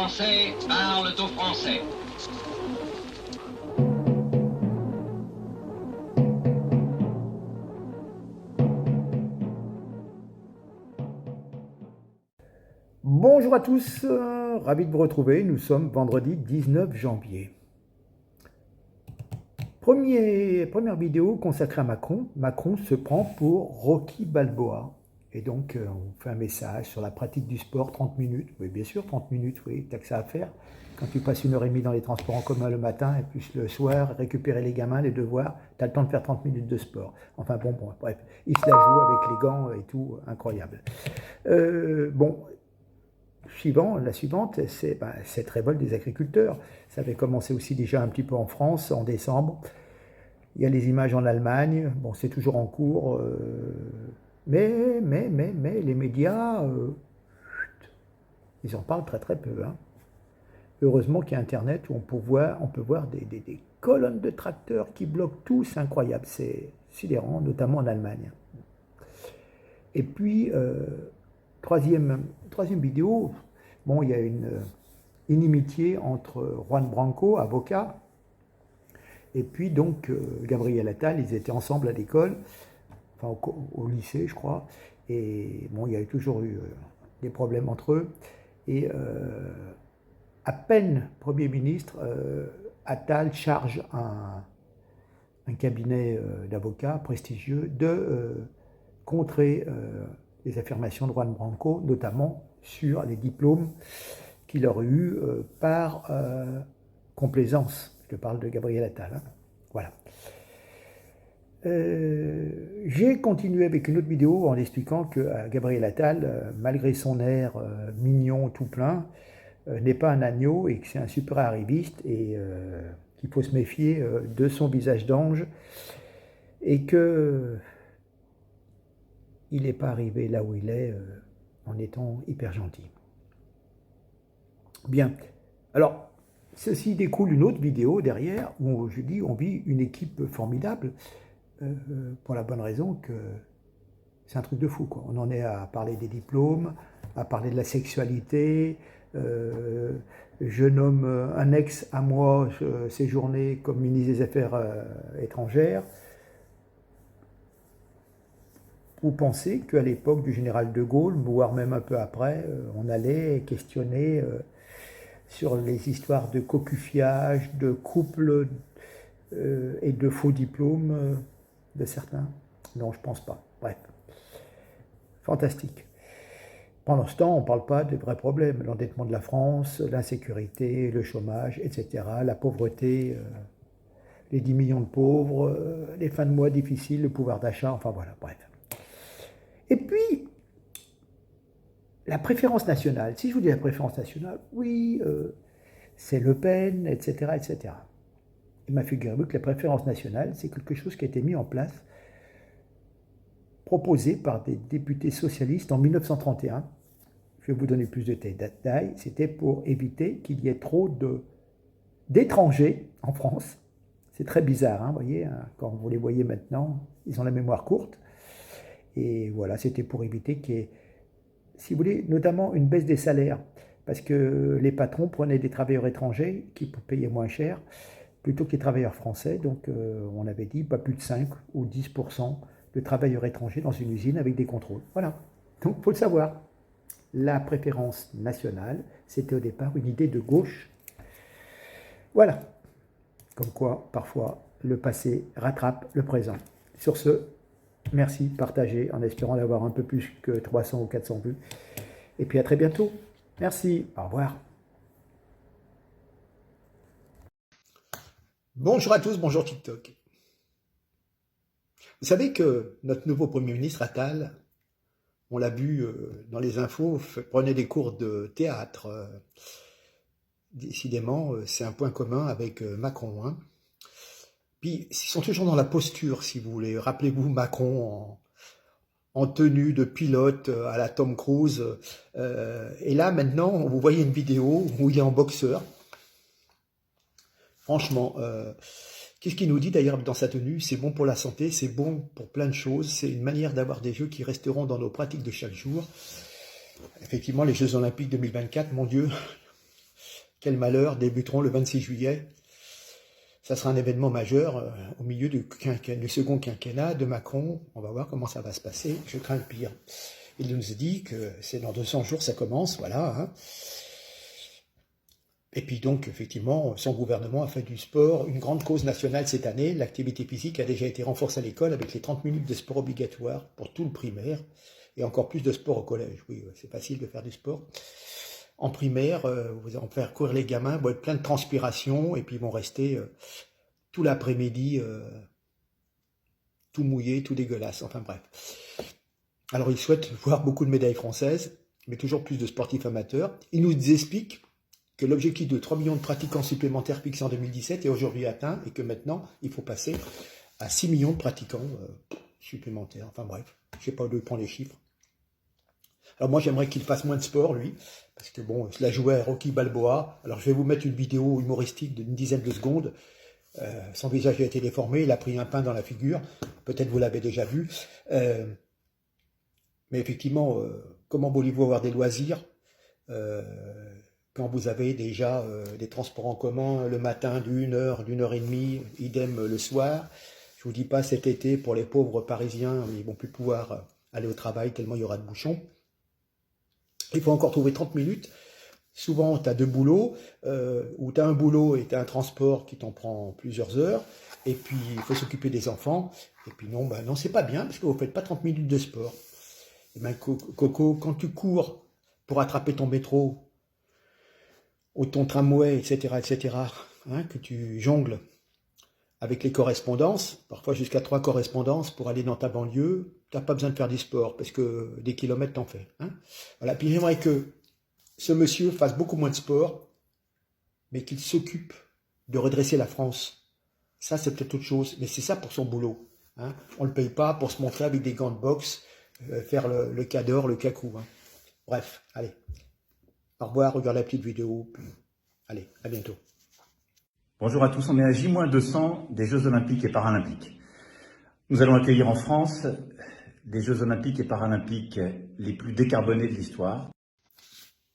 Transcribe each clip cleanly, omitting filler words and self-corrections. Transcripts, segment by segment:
Français parlent aux Français. Bonjour à tous, ravi de vous retrouver. Nous sommes vendredi 19 janvier. Première vidéo consacrée à Macron. Macron se prend pour Rocky Balboa. Et donc, on fait un message sur la pratique du sport, 30 minutes. Oui, bien sûr, 30 minutes, oui, t'as que ça à faire. Quand tu passes 1h30 dans les transports en commun le matin et puis le soir, récupérer les gamins, les devoirs, t'as le temps de faire 30 minutes de sport. Enfin bon, bref, il se la joue avec les gants et tout, incroyable. La suivante, c'est cette révolte des agriculteurs. Ça avait commencé aussi déjà un petit peu en France en décembre. Il y a les images en Allemagne. Bon, c'est toujours en cours. Mais les médias, ils en parlent très très peu. Hein. Heureusement qu'il y a Internet où on peut voir des colonnes de tracteurs qui bloquent tout. C'est incroyable. C'est sidérant, notamment en Allemagne. Et puis, troisième vidéo, bon, il y a une inimitié entre Juan Branco, avocat, et puis donc Gabriel Attal. Ils étaient ensemble à l'école, enfin au lycée, je crois, et bon, il y a toujours eu des problèmes entre eux. Et à peine Premier ministre, Attal charge un cabinet d'avocats prestigieux de contrer les affirmations de Juan Branco, notamment sur les diplômes qu'il aurait eus par complaisance. Je parle de Gabriel Attal. Hein. Voilà. J'ai continué avec une autre vidéo en expliquant que Gabriel Attal, malgré son air mignon tout plein, n'est pas un agneau et que c'est un super arriviste et qu'il faut se méfier de son visage d'ange et que il n'est pas arrivé là où il est en étant hyper gentil. Bien. Alors, ceci découle une autre vidéo derrière où je dis on vit une équipe formidable pour la bonne raison que c'est un truc de fou. Quoi. On en est à parler des diplômes, à parler de la sexualité. Je nomme un ex à moi séjourné comme ministre des Affaires étrangères. Vous pensez qu'à l'époque du général de Gaulle, voire même un peu après, on allait questionner sur les histoires de cocufiage, de couples et de faux diplômes de certains? Non, je pense pas. Bref, fantastique. Pendant ce temps, on ne parle pas des vrais problèmes, l'endettement de la France, l'insécurité, le chômage, etc., la pauvreté, les 10 millions de pauvres, les fins de mois difficiles, le pouvoir d'achat, enfin voilà, bref. Et puis, la préférence nationale. Si je vous dis la préférence nationale, oui, c'est Le Pen, etc., etc. Il m'a figuré que la préférence nationale, c'est quelque chose qui a été mis en place, proposé par des députés socialistes en 1931. Je vais vous donner plus de détails. C'était pour éviter qu'il y ait trop d'étrangers en France. C'est très bizarre, hein, vous voyez, hein, quand vous les voyez maintenant, ils ont la mémoire courte. Et voilà, c'était pour éviter qu'il y ait, si vous voulez, notamment une baisse des salaires, parce que les patrons prenaient des travailleurs étrangers qui payaient moins cher, plutôt que les travailleurs français. Donc on avait dit pas plus de 5 ou 10% de travailleurs étrangers dans une usine avec des contrôles. Voilà, donc il faut le savoir. La préférence nationale, c'était au départ une idée de gauche. Voilà, comme quoi, parfois, le passé rattrape le présent. Sur ce, merci, partagez, en espérant d'avoir un peu plus que 300 ou 400 vues. Et puis à très bientôt. Merci, au revoir. Bonjour à tous, bonjour TikTok. Vous savez que notre nouveau Premier ministre Attal, on l'a vu dans les infos, prenait des cours de théâtre. Décidément, c'est un point commun avec Macron. Hein. Puis, ils sont toujours dans la posture, si vous voulez. Rappelez-vous Macron en tenue de pilote à la Tom Cruise. Et là, maintenant, vous voyez une vidéo où il est en boxeur. Franchement, qu'est-ce qu'il nous dit d'ailleurs dans sa tenue? C'est bon pour la santé, c'est bon pour plein de choses. C'est une manière d'avoir des jeux qui resteront dans nos pratiques de chaque jour. Effectivement, les Jeux Olympiques 2024, mon Dieu, quel malheur, débuteront le 26 juillet. Ça sera un événement majeur au milieu du second quinquennat de Macron. On va voir comment ça va se passer. Je crains le pire. Il nous dit que c'est dans 200 jours ça commence, voilà. Hein. Et puis donc, effectivement, son gouvernement a fait du sport une grande cause nationale cette année. L'activité physique a déjà été renforcée à l'école avec les 30 minutes de sport obligatoire pour tout le primaire et encore plus de sport au collège. Oui, c'est facile de faire du sport. En primaire, vous allez faire courir les gamins, vont être plein de transpiration et puis ils vont rester tout l'après-midi tout mouillés, tout dégueulasse. Enfin bref. Alors, il souhaite voir beaucoup de médailles françaises, mais toujours plus de sportifs amateurs. Il nous explique que l'objectif de 3 millions de pratiquants supplémentaires fixé en 2017 est aujourd'hui atteint et que maintenant, il faut passer à 6 millions de pratiquants supplémentaires. Enfin bref, je ne sais pas d'où il prend les chiffres. Alors moi, j'aimerais qu'il fasse moins de sport, lui, parce que bon, il a joué à Rocky Balboa. Alors je vais vous mettre une vidéo humoristique d'une dizaine de secondes. Son visage a été déformé, il a pris un pain dans la figure. Peut-être vous l'avez déjà vu. Mais effectivement, comment voulez-vous avoir des loisirs quand vous avez déjà des transports en commun le matin d'une heure et demie, idem le soir. Je vous dis pas cet été pour les pauvres Parisiens, ils vont plus pouvoir aller au travail tellement il y aura de bouchons. Il faut encore trouver 30 minutes. Souvent, tu as deux boulots, ou tu as un boulot et tu as un transport qui t'en prend plusieurs heures, et puis il faut s'occuper des enfants, et puis non, non c'est pas bien, parce que vous ne faites pas 30 minutes de sport. Et bien, Coco, quand tu cours pour attraper ton métro, ou ton tramway, etc., hein, que tu jongles avec les correspondances, parfois jusqu'à 3 correspondances pour aller dans ta banlieue, tu n'as pas besoin de faire du sport, parce que des kilomètres t'en fais. Hein. Voilà. Puis j'aimerais que ce monsieur fasse beaucoup moins de sport, mais qu'il s'occupe de redresser la France. Ça, c'est peut-être autre chose, mais c'est ça pour son boulot. Hein. On ne le paye pas pour se montrer avec des gants de boxe, faire le cador, le cacou. Hein. Bref, allez. Au revoir, regarde la petite vidéo. Puis, allez, à bientôt. Bonjour à tous, on est à J-200 des Jeux Olympiques et Paralympiques. Nous allons accueillir en France des Jeux Olympiques et Paralympiques les plus décarbonés de l'histoire.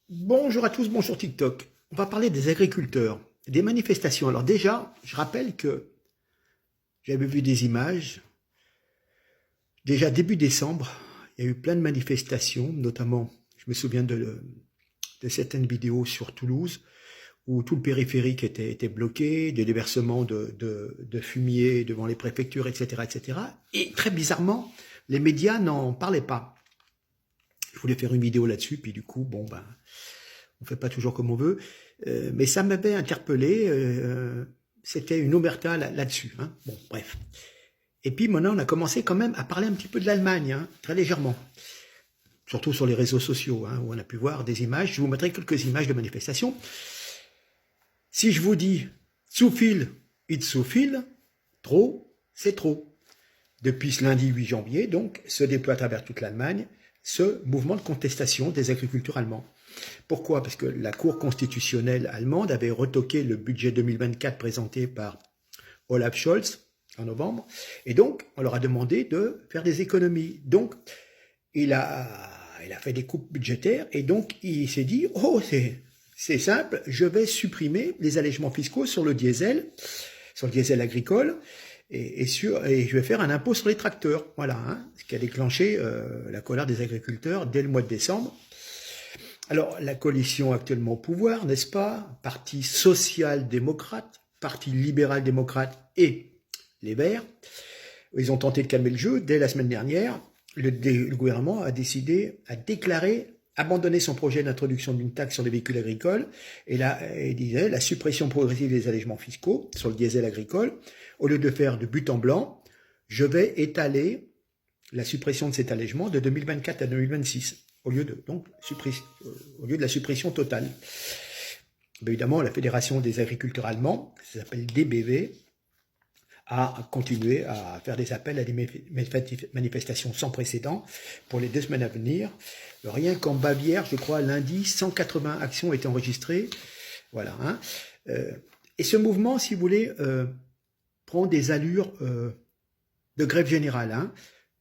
Bonjour à tous, bonjour TikTok. On va parler des agriculteurs, des manifestations. Alors déjà, je rappelle que j'avais vu des images. Déjà début décembre, il y a eu plein de manifestations, notamment, je me souviens de certaines vidéos sur Toulouse, où tout le périphérique était bloqué, des déversements de fumier devant les préfectures, etc., etc. Et très bizarrement, les médias n'en parlaient pas. Je voulais faire une vidéo là-dessus, puis du coup, bon, ben, on fait pas toujours comme on veut. Mais ça m'avait interpellé, c'était une omerta là-dessus. Hein. Bon, bref. Et puis maintenant, on a commencé quand même à parler un petit peu de l'Allemagne, hein, très légèrement. Surtout sur les réseaux sociaux, hein, où on a pu voir des images. Je vous mettrai quelques images de manifestations. Si je vous dis « zu viel, it's zu viel », trop, c'est trop. Depuis ce lundi 8 janvier, donc, se déploie à travers toute l'Allemagne ce mouvement de contestation des agriculteurs allemands. Pourquoi? Parce que la Cour constitutionnelle allemande avait retoqué le budget 2024 présenté par Olaf Scholz en novembre, et donc on leur a demandé de faire des économies. Donc il a fait des coupes budgétaires, et donc il s'est dit « Oh, c'est simple, je vais supprimer les allègements fiscaux sur le diesel agricole, et je vais faire un impôt sur les tracteurs. » Voilà, hein, ce qui a déclenché la colère des agriculteurs dès le mois de décembre. Alors, la coalition actuellement au pouvoir, n'est-ce pas? Parti social-démocrate, parti libéral-démocrate et les Verts. Ils ont tenté de calmer le jeu. Dès la semaine dernière, le gouvernement a déclaré abandonner son projet d'introduction d'une taxe sur les véhicules agricoles et il disait la suppression progressive des allègements fiscaux sur le diesel agricole. Au lieu de faire de but en blanc, je vais étaler la suppression de cet allègement de 2024 à 2026, au lieu de la suppression totale. Mais évidemment, la Fédération des agriculteurs allemands, ça s'appelle DBW, a continué à faire des appels à des manifestations sans précédent pour les 2 semaines à venir. Rien qu'en Bavière, je crois, lundi, 180 actions ont été enregistrées. Voilà. Hein. Et ce mouvement, si vous voulez, prend des allures de grève générale. Hein.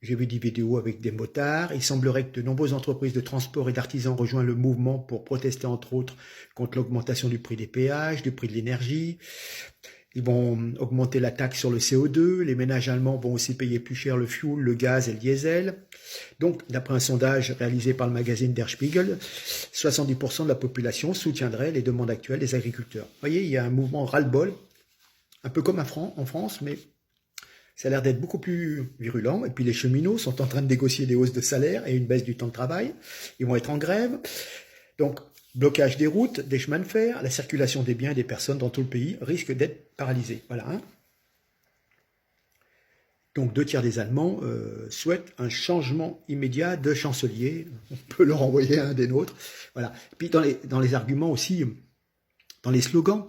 j'ai vu des vidéos avec des motards. Il semblerait que de nombreuses entreprises de transport et d'artisans rejoignent le mouvement pour protester entre autres contre l'augmentation du prix des péages, du prix de l'énergie. Ils vont augmenter la taxe sur le CO2. Les ménages allemands vont aussi payer plus cher le fioul, le gaz et le diesel. Donc, d'après un sondage réalisé par le magazine Der Spiegel, 70% de la population soutiendrait les demandes actuelles des agriculteurs. Vous voyez, il y a un mouvement ras-le-bol, un peu comme en France, mais ça a l'air d'être beaucoup plus virulent. Et puis les cheminots sont en train de négocier des hausses de salaire et une baisse du temps de travail. Ils vont être en grève. Donc, blocage des routes, des chemins de fer, la circulation des biens et des personnes dans tout le pays risque d'être paralysée. Voilà. Hein. Donc 2 tiers des Allemands souhaitent un changement immédiat de chancelier. On peut leur envoyer un des nôtres. Voilà. Et puis dans les arguments aussi, dans les slogans,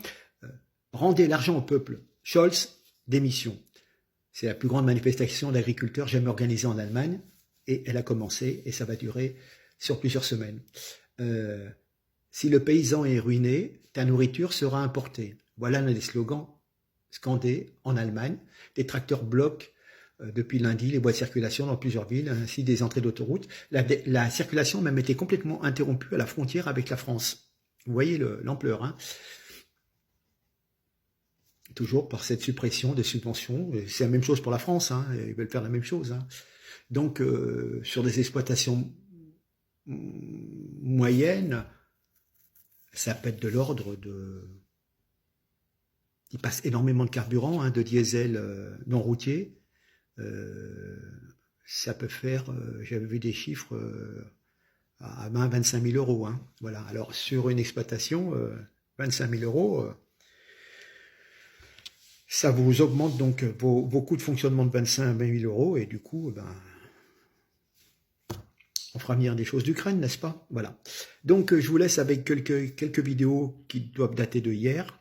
rendez l'argent au peuple. Scholz, démission. C'est la plus grande manifestation d'agriculteurs jamais organisée en Allemagne. Et elle a commencé et ça va durer sur plusieurs semaines. Si le paysan est ruiné, ta nourriture sera importée. Voilà l'un des slogans scandés en Allemagne. Des tracteurs bloquent depuis lundi les voies de circulation dans plusieurs villes, ainsi des entrées d'autoroute. La circulation a même été complètement interrompue à la frontière avec la France. Vous voyez l'ampleur. Hein, toujours par cette suppression des subventions. C'est la même chose pour la France. Hein, ils veulent faire la même chose. Hein. Donc, sur des exploitations moyennes, ça peut être de l'ordre de... Il passe énormément de carburant, hein, de diesel non routier. Ça peut faire, j'avais vu des chiffres, à 25 000 euros. Hein. Voilà. Alors, sur une exploitation, 25 000 euros, ça vous augmente donc vos coûts de fonctionnement de 25 000 euros et du coup, on fera venir des choses d'Ukraine, n'est-ce pas? Voilà. Donc, je vous laisse avec quelques vidéos qui doivent dater de hier.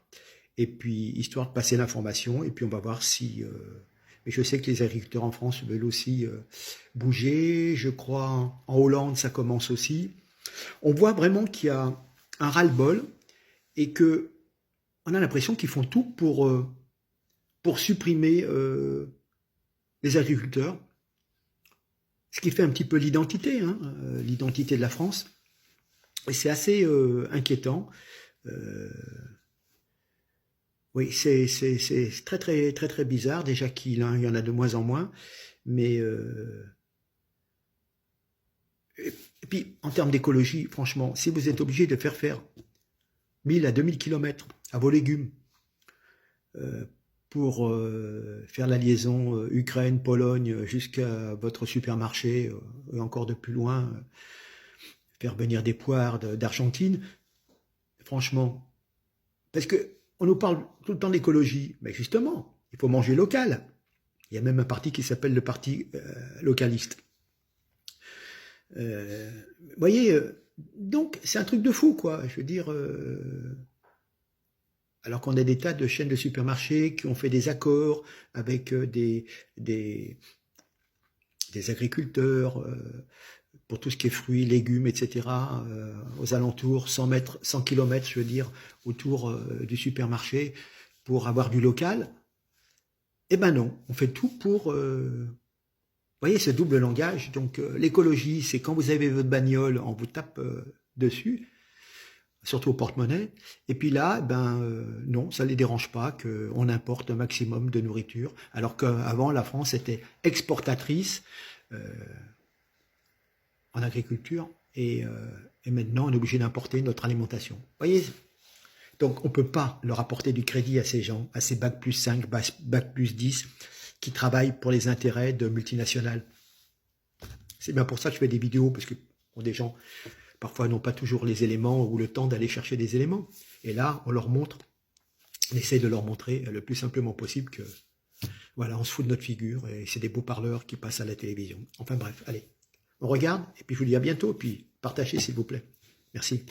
Et puis, histoire de passer l'information. Et puis, on va voir si... mais je sais que les agriculteurs en France veulent aussi bouger. Je crois en Hollande, ça commence aussi. On voit vraiment qu'il y a un ras-le-bol et que on a l'impression qu'ils font tout pour supprimer les agriculteurs. Ce qui fait un petit peu l'identité, hein, l'identité de la France. Et c'est assez inquiétant. Oui, c'est très, très, très, très bizarre. Déjà qu'il y en a de moins en moins. Mais... Et puis, en termes d'écologie, franchement, si vous êtes obligé de faire 1000 à 2000 km à vos légumes pour faire la liaison Ukraine-Pologne jusqu'à votre supermarché et encore de plus loin, faire venir des poires d'Argentine, franchement, parce que on nous parle tout le temps d'écologie, mais justement, il faut manger local. Il y a même un parti qui s'appelle le parti localiste. Vous voyez, donc c'est un truc de fou, quoi. Je veux dire... alors qu'on a des tas de chaînes de supermarchés qui ont fait des accords avec des agriculteurs pour tout ce qui est fruits, légumes, etc. Aux alentours, 100 km, je veux dire, autour du supermarché pour avoir du local. Eh ben non, on fait tout pour... vous voyez, ce double langage. Donc l'écologie, c'est quand vous avez votre bagnole, on vous tape dessus, surtout au porte-monnaie. Et puis là, non, ça ne les dérange pas qu'on importe un maximum de nourriture, alors qu'avant, la France était exportatrice en agriculture, et maintenant, on est obligé d'importer notre alimentation. Vous voyez? Donc, on ne peut pas leur apporter du crédit à ces gens, à ces bac plus 5, bac plus 10, qui travaillent pour les intérêts de multinationales. C'est bien pour ça que je fais des vidéos, parce que des gens... parfois n'ont pas toujours les éléments ou le temps d'aller chercher des éléments. Et là, on leur montre, on essaie de leur montrer le plus simplement possible que, voilà, on se fout de notre figure et c'est des beaux parleurs qui passent à la télévision. Enfin bref, allez, on regarde et puis je vous dis à bientôt, puis partagez s'il vous plaît. Merci.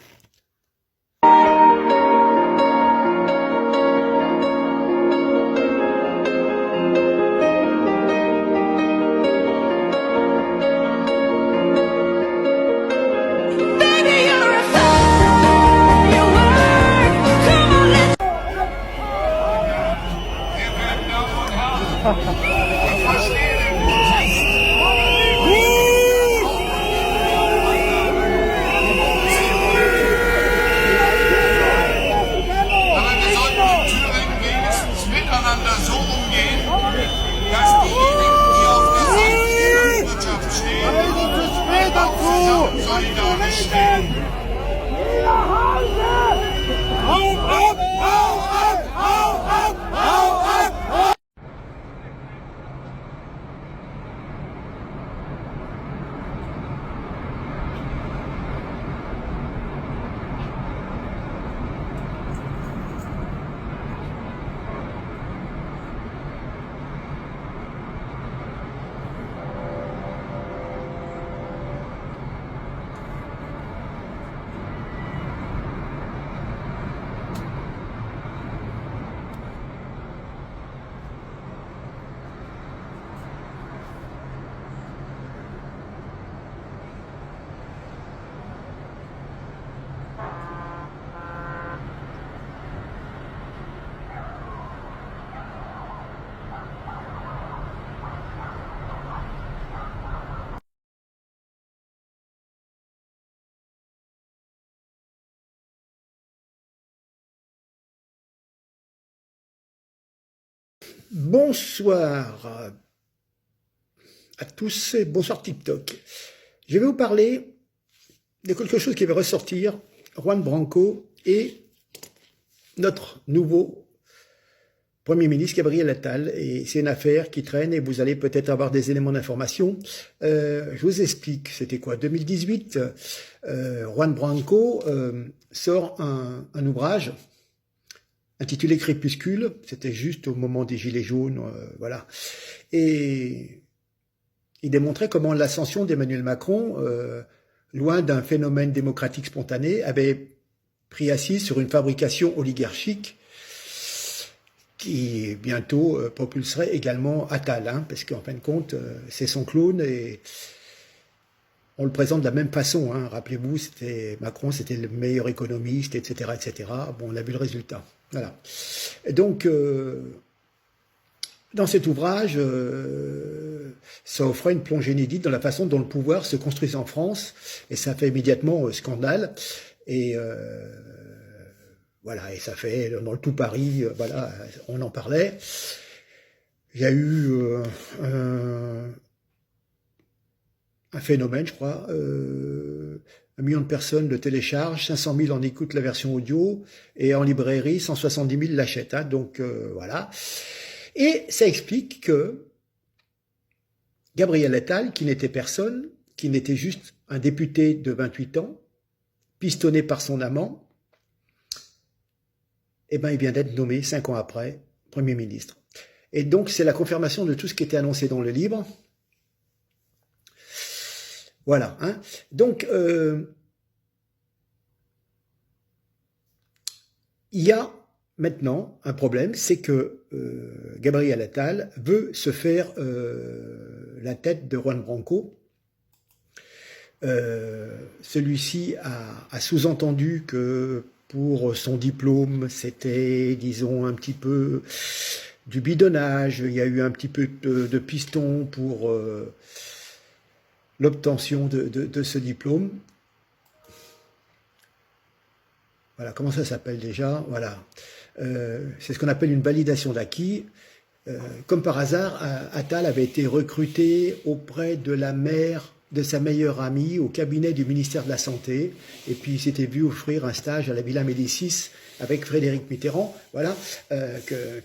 Bonsoir à tous et bonsoir TikTok. Je vais vous parler de quelque chose qui va ressortir, Juan Branco et notre nouveau Premier ministre Gabriel Attal. Et c'est une affaire qui traîne et vous allez peut-être avoir des éléments d'information. Je vous explique, c'était quoi, 2018, Juan Branco sort un ouvrage intitulé Crépuscule, c'était juste au moment des Gilets jaunes, voilà. Et il démontrait comment l'ascension d'Emmanuel Macron, loin d'un phénomène démocratique spontané, avait pris assise sur une fabrication oligarchique qui bientôt propulserait également Attal, hein, parce qu'en fin de compte, c'est son clone et on le présente de la même façon. Hein. Rappelez-vous, Macron, c'était le meilleur économiste, etc., etc. Bon, on a vu le résultat. Voilà. Et donc, dans cet ouvrage, ça offrait une plongée inédite dans la façon dont le pouvoir se construisait en France, et ça fait immédiatement scandale. Et voilà, et ça fait dans le tout Paris, voilà, on en parlait. Il y a eu un phénomène, je crois. 1 million de personnes le téléchargent, 500 000 en écoutent la version audio, et en librairie, 170 000 l'achètent. Hein, donc voilà. Et ça explique que Gabriel Attal, qui n'était personne, qui n'était juste un député de 28 ans, pistonné par son amant, eh ben, il vient d'être nommé 5 ans après Premier ministre. Et donc c'est la confirmation de tout ce qui était annoncé dans le livre. Voilà. Hein. Donc, il y a maintenant un problème, c'est que Gabriel Attal veut se faire la tête de Juan Branco. Celui-ci a sous-entendu que pour son diplôme, c'était, disons, un petit peu du bidonnage. Il y a eu un petit peu de piston pour l'obtention de ce diplôme. Voilà, comment ça s'appelle déjà? Voilà, c'est ce qu'on appelle une validation d'acquis. Comme par hasard, Attal avait été recruté auprès de la mère de sa meilleure amie au cabinet du ministère de la Santé, et puis il s'était vu offrir un stage à la Villa Médicis avec Frédéric Mitterrand, voilà,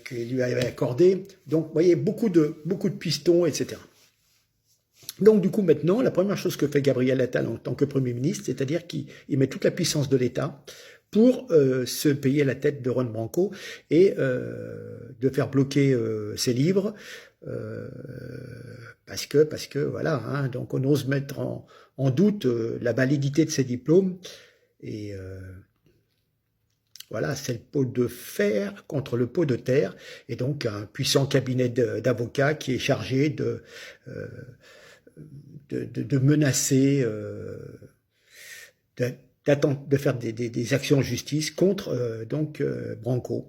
qu'il lui avait accordé. Donc, vous voyez, beaucoup de pistons, etc. Donc, du coup, maintenant, la première chose que fait Gabriel Attal en tant que Premier ministre, c'est-à-dire qu'il met toute la puissance de l'État pour se payer la tête de Juan Branco et de faire bloquer ses livres, parce que voilà, hein, donc on ose mettre en doute la validité de ses diplômes, et voilà, c'est le pot de fer contre le pot de terre, et donc un puissant cabinet d'avocats qui est chargé de menacer, de faire des actions en justice contre Branco.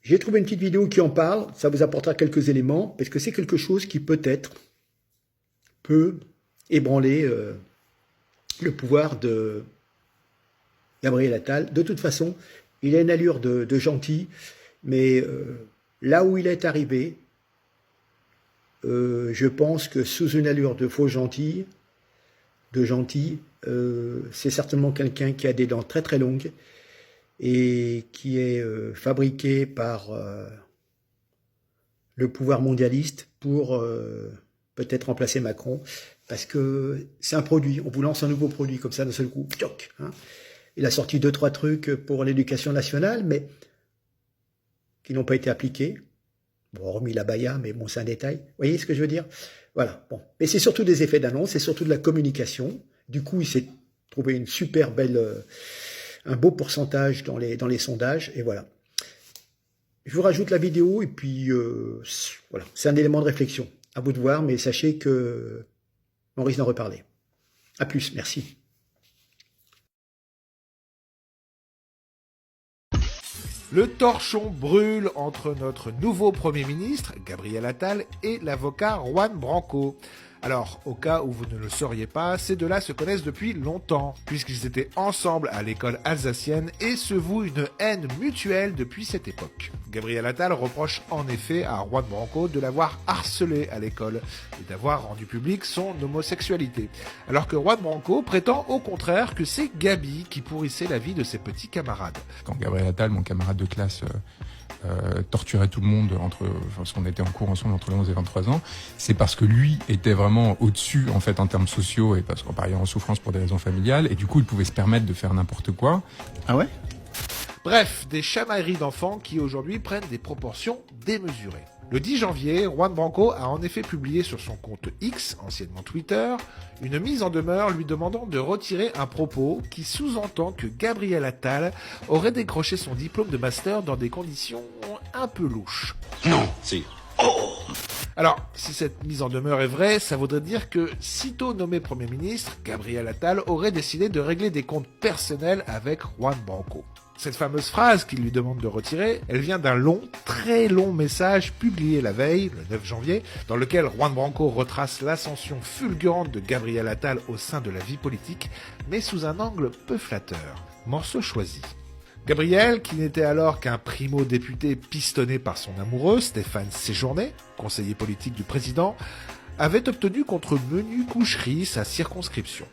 J'ai trouvé une petite vidéo qui en parle, ça vous apportera quelques éléments, parce que c'est quelque chose qui peut-être peut ébranler le pouvoir de Gabriel Attal. De toute façon, il a une allure de gentil, mais là où il est arrivé, je pense que sous une allure de faux gentil, de gentil. C'est certainement quelqu'un qui a des dents très très longues et qui est fabriqué par le pouvoir mondialiste pour peut-être remplacer Macron, parce que c'est un produit, on vous lance un nouveau produit comme ça d'un seul coup, tchoc, hein. Il a sorti 2-3 trucs pour l'éducation nationale, mais qui n'ont pas été appliqués. Bon, hormis la baya, mais bon, c'est un détail. Vous voyez ce que je veux dire? Voilà, bon. Mais c'est surtout des effets d'annonce, c'est surtout de la communication. Du coup, il s'est trouvé une super belle, un beau pourcentage dans les sondages, et voilà. Je vous rajoute la vidéo, et puis, voilà, c'est un élément de réflexion. À vous de voir, mais sachez que on risque d'en reparler. À plus, merci. Le torchon brûle entre notre nouveau Premier ministre, Gabriel Attal, et l'avocat Juan Branco. Alors, au cas où vous ne le sauriez pas, ces deux-là se connaissent depuis longtemps, puisqu'ils étaient ensemble à l'école alsacienne et se vouent une haine mutuelle depuis cette époque. Gabriel Attal reproche en effet à Juan Branco de l'avoir harcelé à l'école et d'avoir rendu public son homosexualité, alors que Juan Branco prétend au contraire que c'est Gabi qui pourrissait la vie de ses petits camarades. Quand Gabriel Attal, mon camarade de classe, torturait tout le monde parce qu'on était en cours ensemble entre les 11 et 23 ans, c'est parce que lui était vraiment au-dessus, en fait, en termes sociaux, et parce qu'on parlait en souffrance pour des raisons familiales, et du coup, il pouvait se permettre de faire n'importe quoi. Ah ouais? Bref, des chamailleries d'enfants qui aujourd'hui prennent des proportions démesurées. Le 10 janvier, Juan Branco a en effet publié sur son compte X, anciennement Twitter, une mise en demeure lui demandant de retirer un propos qui sous-entend que Gabriel Attal aurait décroché son diplôme de master dans des conditions un peu louches. Non, si. Alors, si cette mise en demeure est vraie, ça voudrait dire que, sitôt nommé Premier ministre, Gabriel Attal aurait décidé de régler des comptes personnels avec Juan Branco. Cette fameuse phrase qu'il lui demande de retirer, elle vient d'un long, très long message publié la veille, le 9 janvier, dans lequel Juan Branco retrace l'ascension fulgurante de Gabriel Attal au sein de la vie politique, mais sous un angle peu flatteur. Morceau choisi. Gabriel, qui n'était alors qu'un primo-député pistonné par son amoureux, Stéphane Séjourné, conseiller politique du président, avait obtenu contre menu coucherie sa circonscription.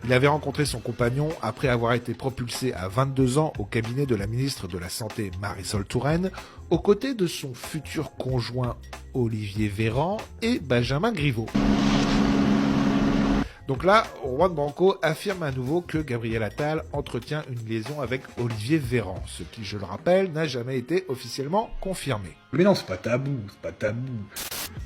Il avait rencontré son compagnon après avoir été propulsé à 22 ans au cabinet de la ministre de la Santé Marisol Touraine, aux côtés de son futur conjoint Olivier Véran et Benjamin Griveaux. Donc là, Juan Branco affirme à nouveau que Gabriel Attal entretient une liaison avec Olivier Véran, ce qui, je le rappelle, n'a jamais été officiellement confirmé. Mais non, c'est pas tabou, c'est pas tabou.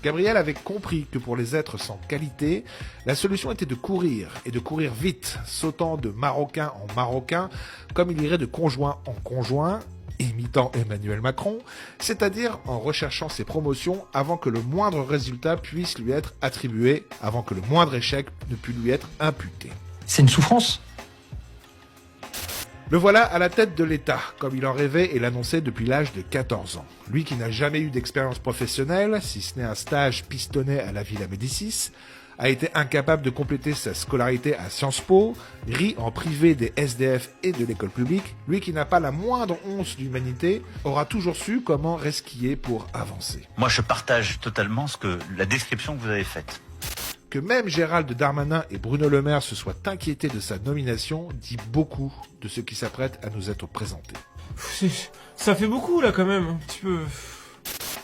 Gabriel avait compris que pour les êtres sans qualité, la solution était de courir, et de courir vite, sautant de marocain en marocain, comme il irait de conjoint en conjoint, imitant Emmanuel Macron, c'est-à-dire en recherchant ses promotions avant que le moindre résultat puisse lui être attribué, avant que le moindre échec ne puisse lui être imputé. C'est une souffrance. Le voilà à la tête de l'État, comme il en rêvait et l'annonçait depuis l'âge de 14 ans. Lui qui n'a jamais eu d'expérience professionnelle, si ce n'est un stage pistonné à la Villa Médicis, a été incapable de compléter sa scolarité à Sciences Po, rit en privé des SDF et de l'école publique, lui qui n'a pas la moindre once d'humanité, aura toujours su comment resquiller pour avancer. Moi, je partage totalement la description que vous avez faite. Que même Gérald Darmanin et Bruno Le Maire se soient inquiétés de sa nomination dit beaucoup de ce qui s'apprête à nous être présenté. Ça fait beaucoup là quand même, un petit peu.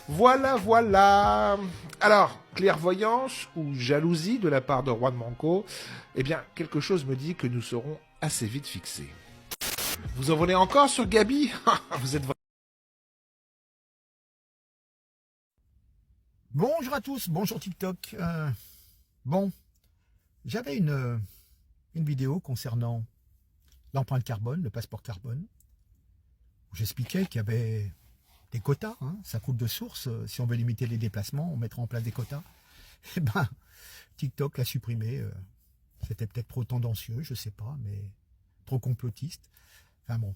Voilà. Alors, clairvoyance ou jalousie de la part de Juan Branco, eh bien, quelque chose me dit que nous serons assez vite fixés. Vous en voulez encore sur Gabi? Vous êtes... Bonjour à tous, bonjour TikTok. Bon, j'avais une vidéo concernant l'empreinte carbone, le passeport carbone, où j'expliquais qu'il y avait des quotas, hein, ça coûte de source. Si on veut limiter les déplacements, on mettra en place des quotas. Eh ben, TikTok l'a supprimé. C'était peut-être trop tendancieux, je sais pas, mais trop complotiste. Enfin bon,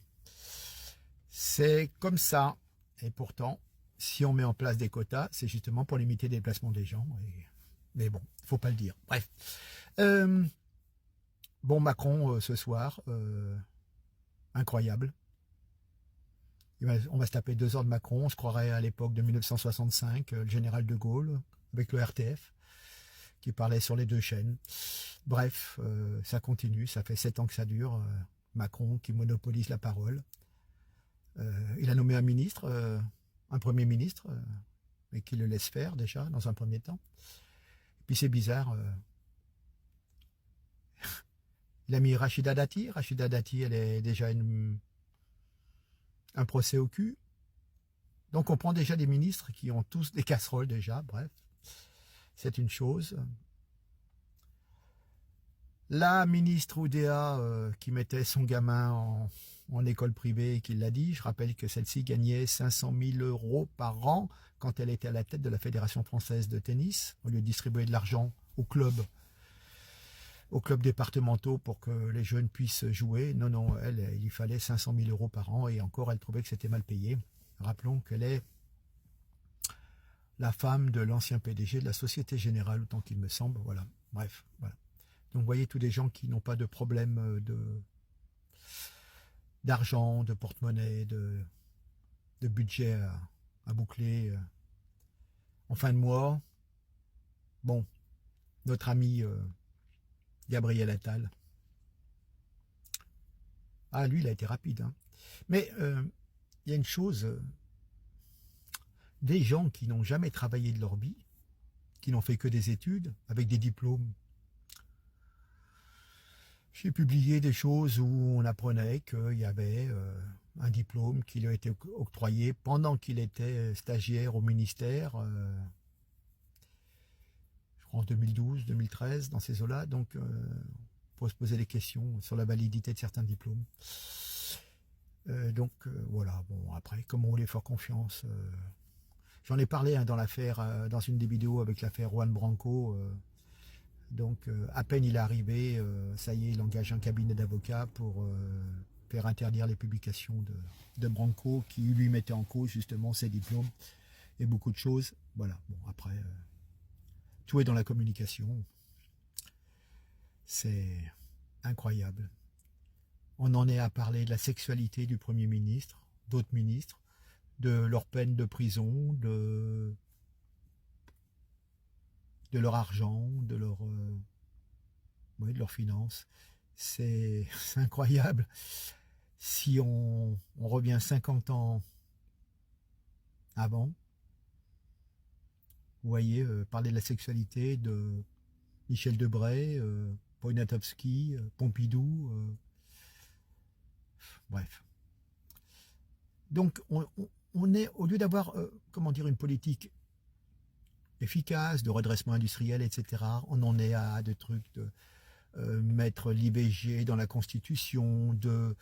c'est comme ça. Et pourtant, si on met en place des quotas, c'est justement pour limiter les déplacements des gens. Mais bon, il ne faut pas le dire. Bref. Bon, Macron, ce soir, incroyable. On va se taper 2 heures de Macron. On se croirait à l'époque de 1965, le général de Gaulle, avec le RTF, qui parlait sur les 2 chaînes. Bref, ça continue, ça fait 7 ans que ça dure. Macron qui monopolise la parole. Il a nommé un ministre, un premier ministre, mais qui le laisse faire déjà dans un premier temps. Et puis c'est bizarre. Il a mis Rachida Dati. Rachida Dati, elle est déjà un procès au cul. Donc on prend déjà des ministres qui ont tous des casseroles déjà, bref. C'est une chose. La ministre Oudéa qui mettait son gamin en école privée et qui l'a dit, je rappelle que celle-ci gagnait 500 000 € par an quand elle était à la tête de la Fédération française de tennis, au lieu de distribuer de l'argent aux clubs départementaux pour que les jeunes puissent jouer. Non, non, elle, il lui fallait 500 000 € par an et encore, elle trouvait que c'était mal payé. Rappelons qu'elle est la femme de l'ancien PDG de la Société Générale, autant qu'il me semble. Voilà, bref, voilà. Donc vous voyez tous des gens qui n'ont pas de problème d'argent, de porte-monnaie, de budget à boucler en fin de mois. Bon, notre ami Gabriel Attal. Ah, lui, il a été rapide. Hein. Mais il y a une chose, des gens qui n'ont jamais travaillé de leur vie, qui n'ont fait que des études, avec des diplômes. J'ai publié des choses où on apprenait qu'il y avait un diplôme qui lui a été octroyé pendant qu'il était stagiaire au ministère, je crois en 2012, 2013, dans ces eaux-là. Donc, faut se poser des questions sur la validité de certains diplômes. Voilà, bon, après, comme on voulait faire confiance. J'en ai parlé dans l'affaire, dans une des vidéos avec l'affaire Juan Branco. Donc, à peine il est arrivé, ça y est, il engage un cabinet d'avocats pour faire interdire les publications de Branco, qui lui mettait en cause justement ses diplômes et beaucoup de choses. Voilà, bon, après, tout est dans la communication. C'est incroyable. On en est à parler de la sexualité du Premier ministre, d'autres ministres, de leur peine de prison, de leur argent, de leurs finances. C'est incroyable. Si on revient 50 ans avant, vous voyez, parler de la sexualité de Michel Debré, Poniatowski, Pompidou, bref. Donc, on est, au lieu d'avoir, comment dire, une politique efficace, de redressement industriel, etc. On en est à des trucs de mettre l'IVG dans la Constitution, de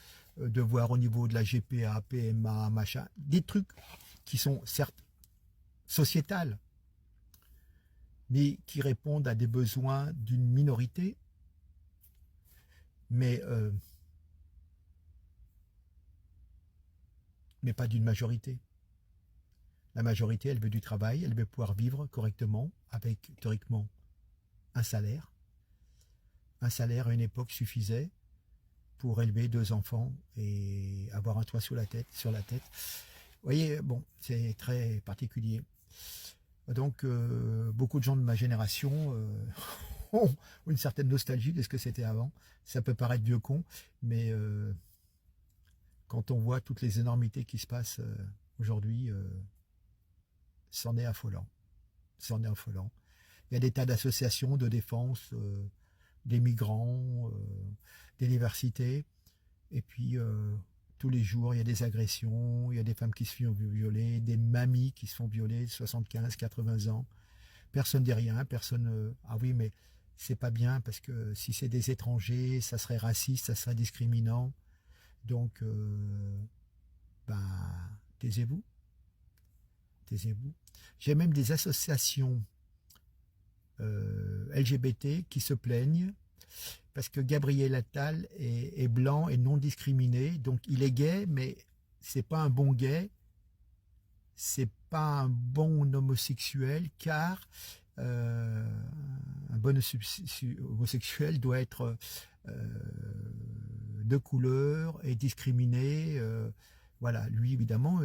voir au niveau de la GPA, PMA, machin, des trucs qui sont certes sociétales, mais qui répondent à des besoins d'une minorité, mais pas d'une majorité. La majorité, elle veut du travail, elle veut pouvoir vivre correctement avec, théoriquement, un salaire. Un salaire à une époque suffisait pour élever 2 enfants et avoir un toit sur la tête. Vous voyez, bon, c'est très particulier. Donc, beaucoup de gens de ma génération ont une certaine nostalgie de ce que c'était avant. Ça peut paraître vieux con, mais quand on voit toutes les énormités qui se passent aujourd'hui, c'en est affolant. C'en est affolant. Il y a des tas d'associations de défense des migrants, des diversités, et puis tous les jours il y a des agressions, il y a des femmes qui se font violer, des mamies qui se font violer, 75, 80 ans. Personne dit rien, personne... ah oui, mais c'est pas bien, parce que si c'est des étrangers, ça serait raciste, ça serait discriminant. Donc, taisez-vous. Taisez-vous. J'ai même des associations LGBT qui se plaignent parce que Gabriel Attal est blanc et non discriminé, donc il est gay, mais c'est pas un bon gay, c'est pas un bon homosexuel, car un bon homosexuel doit être de couleur et discriminé. Voilà, lui évidemment,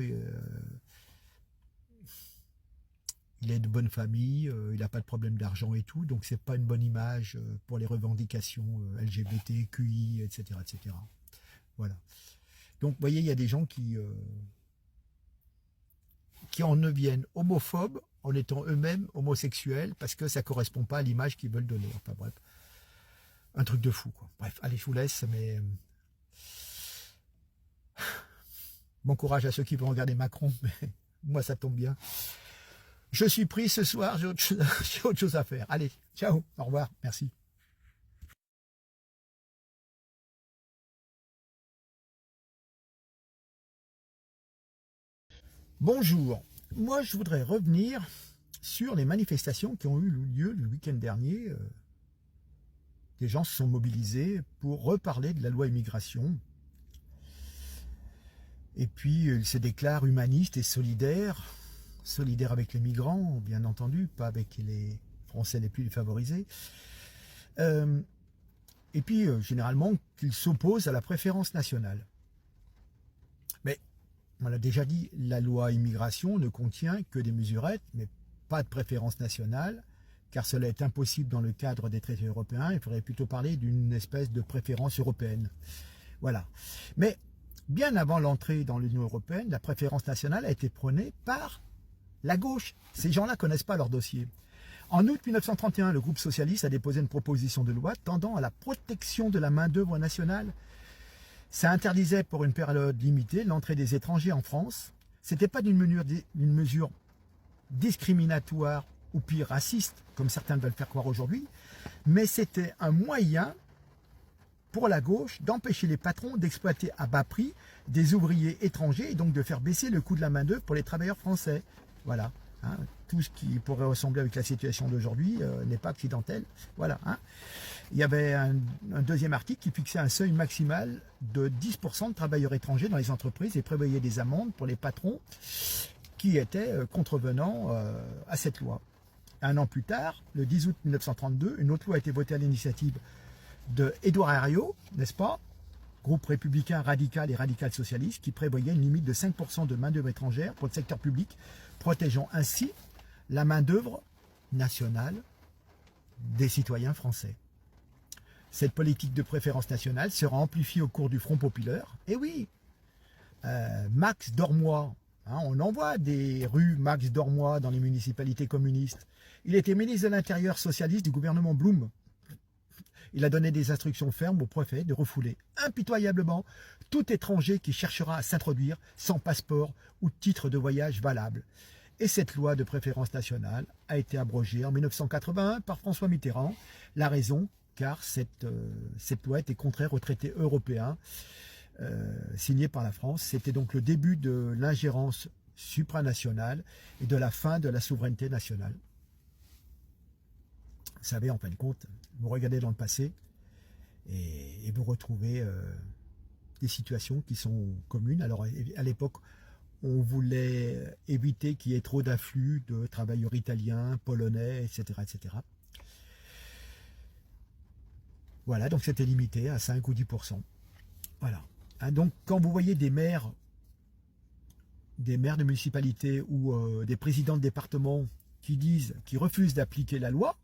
il il est de bonne famille, il n'a pas de problème d'argent et tout, donc c'est pas une bonne image pour les revendications LGBT, QI, etc., etc. Voilà. Donc, vous voyez, il y a des gens qui en deviennent homophobes en étant eux-mêmes homosexuels parce que ça correspond pas à l'image qu'ils veulent donner. Enfin bref, un truc de fou, quoi. Bref, allez, je vous laisse, mais bon courage à ceux qui vont regarder Macron, mais moi ça tombe bien. Je suis pris ce soir, j'ai autre chose à faire. Allez, ciao, au revoir, merci. Bonjour, moi je voudrais revenir sur les manifestations qui ont eu lieu le week-end dernier. Des gens se sont mobilisés pour reparler de la loi immigration. Et puis ils se déclarent humanistes et solidaires avec les migrants, bien entendu, pas avec les Français les plus défavorisés. Et puis généralement qu'ils s'opposent à la préférence nationale. Mais on l'a déjà dit, la loi immigration ne contient que des mesurettes, mais pas de préférence nationale, car cela est impossible dans le cadre des traités européens. Il faudrait plutôt parler d'une espèce de préférence européenne. Voilà. Mais bien avant l'entrée dans l'Union européenne, la préférence nationale a été prônée par la gauche. Ces gens-là connaissent pas leur dossier. En août 1931, le groupe socialiste a déposé une proposition de loi tendant à la protection de la main-d'œuvre nationale. Ça interdisait pour une période limitée l'entrée des étrangers en France. C'était pas d'une mesure discriminatoire ou pire raciste, comme certains veulent faire croire aujourd'hui, mais c'était un moyen pour la gauche d'empêcher les patrons d'exploiter à bas prix des ouvriers étrangers et donc de faire baisser le coût de la main-d'œuvre pour les travailleurs français. Voilà. Hein, tout ce qui pourrait ressembler avec la situation d'aujourd'hui n'est pas accidentel. Voilà. Hein. Il y avait un deuxième article qui fixait un seuil maximal de 10% de travailleurs étrangers dans les entreprises et prévoyait des amendes pour les patrons qui étaient contrevenants à cette loi. Un an plus tard, le 10 août 1932, une autre loi a été votée à l'initiative de Édouard Herriot, n'est-ce pas, groupe républicain radical et radical socialiste, qui prévoyait une limite de 5% de main-d'œuvre étrangère pour le secteur public, protégeant ainsi la main-d'œuvre nationale des citoyens français. Cette politique de préférence nationale sera amplifiée au cours du Front populaire. Et oui, Max Dormois, hein, on envoie des rues Max Dormois dans les municipalités communistes. Il était ministre de l'Intérieur socialiste du gouvernement Blum. Il a donné des instructions fermes au préfet de refouler impitoyablement tout étranger qui cherchera à s'introduire sans passeport ou titre de voyage valable. Et cette loi de préférence nationale a été abrogée en 1981 par François Mitterrand. La raison, car cette loi était contraire au traité européen signé par la France. C'était donc le début de l'ingérence supranationale et de la fin de la souveraineté nationale. Vous savez, en fin de compte, vous regardez dans le passé et vous retrouvez des situations qui sont communes. Alors, à l'époque, on voulait éviter qu'il y ait trop d'afflux de travailleurs italiens, polonais, etc., etc. Voilà, donc c'était limité à 5 ou 10%. Voilà. Hein, donc, quand vous voyez des maires de municipalités ou des présidents de département qui refusent d'appliquer la loi,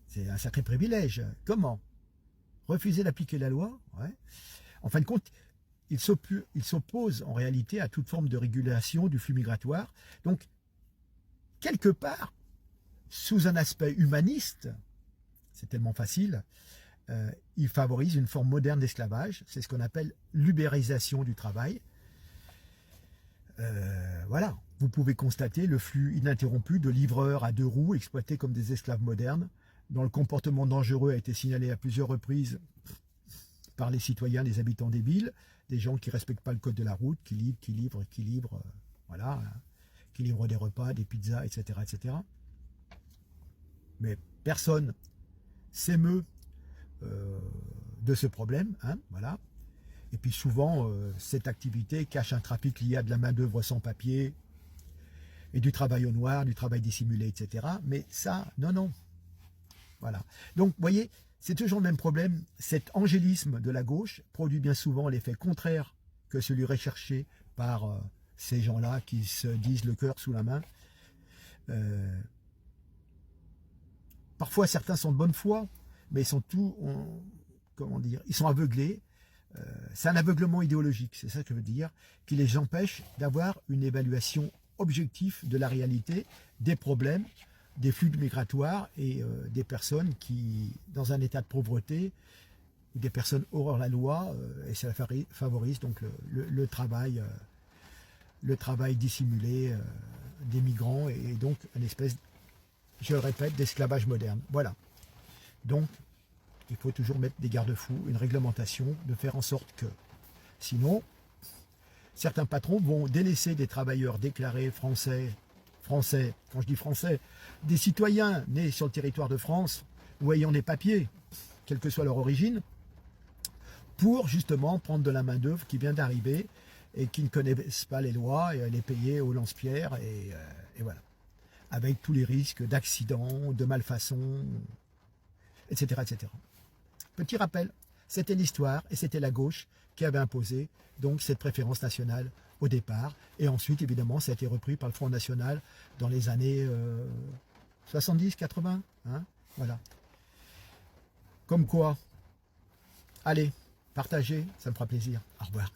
c'est un sacré privilège. Comment? Refuser d'appliquer la loi? Ouais. En fin de compte, il s'oppose en réalité à toute forme de régulation du flux migratoire. Donc, quelque part, sous un aspect humaniste, c'est tellement facile, il favorise une forme moderne d'esclavage. C'est ce qu'on appelle l'ubérisation du travail. Voilà, vous pouvez constater le flux ininterrompu de livreurs à 2 roues exploités comme des esclaves modernes, dont le comportement dangereux a été signalé à plusieurs reprises par les citoyens, les habitants des villes, des gens qui ne respectent pas le code de la route, qui livrent, voilà, qui livrent des repas, des pizzas, etc., etc. Mais personne s'émeut de ce problème, hein, voilà. Et puis souvent, cette activité cache un trafic lié à de la main-d'œuvre sans papier et du travail au noir, du travail dissimulé, etc. Mais ça, non. Voilà. Donc, vous voyez, c'est toujours le même problème. Cet angélisme de la gauche produit bien souvent l'effet contraire que celui recherché par ces gens-là qui se disent le cœur sous la main. Parfois, certains sont de bonne foi, mais ils sont comment dire, ils sont aveuglés. C'est un aveuglement idéologique, c'est ça que je veux dire, qui les empêche d'avoir une évaluation objective de la réalité, des problèmes, des flux migratoires et des personnes qui, dans un état de pauvreté, des personnes hors la loi, et ça favorise donc le travail dissimulé des migrants et donc une espèce, je le répète, d'esclavage moderne. Voilà. Donc, il faut toujours mettre des garde-fous, une réglementation, de faire en sorte que, sinon, certains patrons vont délaisser des travailleurs déclarés français, quand je dis français, des citoyens nés sur le territoire de France ou ayant des papiers, quelle que soit leur origine, pour justement prendre de la main-d'œuvre qui vient d'arriver et qui ne connaissent pas les lois et les payer au lance-pierre et voilà. Avec tous les risques d'accidents, de malfaçons, etc., etc. Petit rappel, c'était l'histoire et c'était la gauche qui avait imposé donc cette préférence nationale au départ. Et ensuite, évidemment, ça a été repris par le Front National dans les années 70, 80. Hein, voilà. Comme quoi, allez, partagez, ça me fera plaisir. Au revoir.